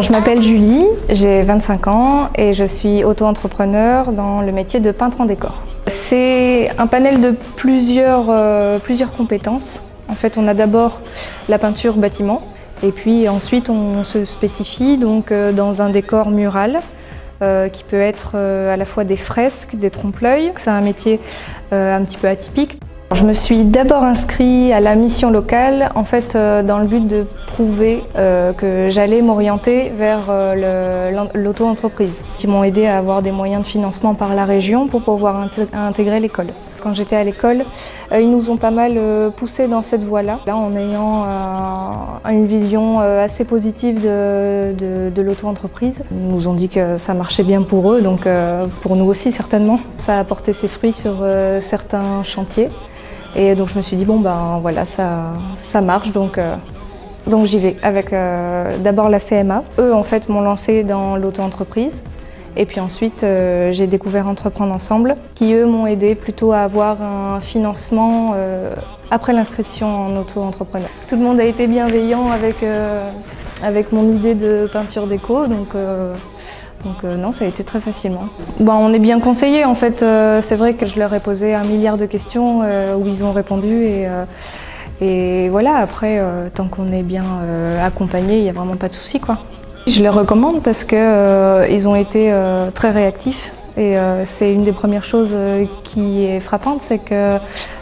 Je m'appelle Julie, j'ai 25 ans et je suis auto-entrepreneur dans le métier de peintre en décor. C'est un panel de plusieurs compétences. En fait, on a d'abord la peinture bâtiment et puis ensuite on se spécifie donc dans un décor mural qui peut être à la fois des fresques, des trompe-l'œil. C'est un métier un petit peu atypique. Je me suis d'abord inscrite à la mission locale en fait, dans le but de prouver que j'allais m'orienter vers l'auto-entreprise, qui m'ont aidé à avoir des moyens de financement par la région pour pouvoir intégrer l'école. Quand j'étais à l'école, ils nous ont pas mal poussé dans cette voie-là, en ayant une vision assez positive de l'auto-entreprise. Ils nous ont dit que ça marchait bien pour eux, donc pour nous aussi certainement. Ça a porté ses fruits sur certains chantiers. Et donc je me suis dit, bon ben voilà, ça marche, donc j'y vais avec d'abord la CMA. Eux en fait m'ont lancé dans l'auto-entreprise et puis ensuite j'ai découvert Entreprendre Ensemble qui eux m'ont aidé plutôt à avoir un financement après l'inscription en auto-entrepreneur. Tout le monde a été bienveillant avec mon idée de peinture déco, donc non, ça a été très facilement. Bon, on est bien conseillés en fait, c'est vrai que je leur ai posé 1 milliard de questions où ils ont répondu et voilà, après tant qu'on est bien accompagné, il n'y a vraiment pas de souci quoi. Je les recommande parce qu'ils ont été très réactifs et c'est une des premières choses qui est frappante, c'est que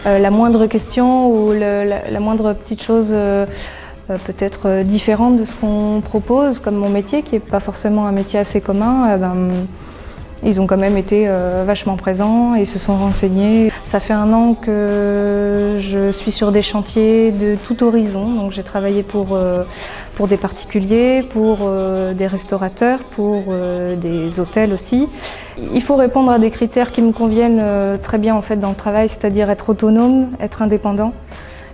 la moindre question ou la moindre petite chose peut-être différente de ce qu'on propose, comme mon métier, qui n'est pas forcément un métier assez commun, ils ont quand même été vachement présents et se sont renseignés. Ça fait 1 an que je suis sur des chantiers de tout horizon, donc j'ai travaillé pour des particuliers, pour des restaurateurs, pour des hôtels aussi. Il faut répondre à des critères qui me conviennent très bien en fait dans le travail, c'est-à-dire être autonome, être indépendant.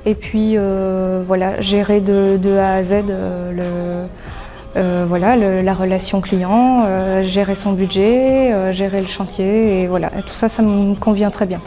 Et puis voilà, gérer de A à Z la relation client, gérer son budget, gérer le chantier, et voilà, tout ça, ça me convient très bien.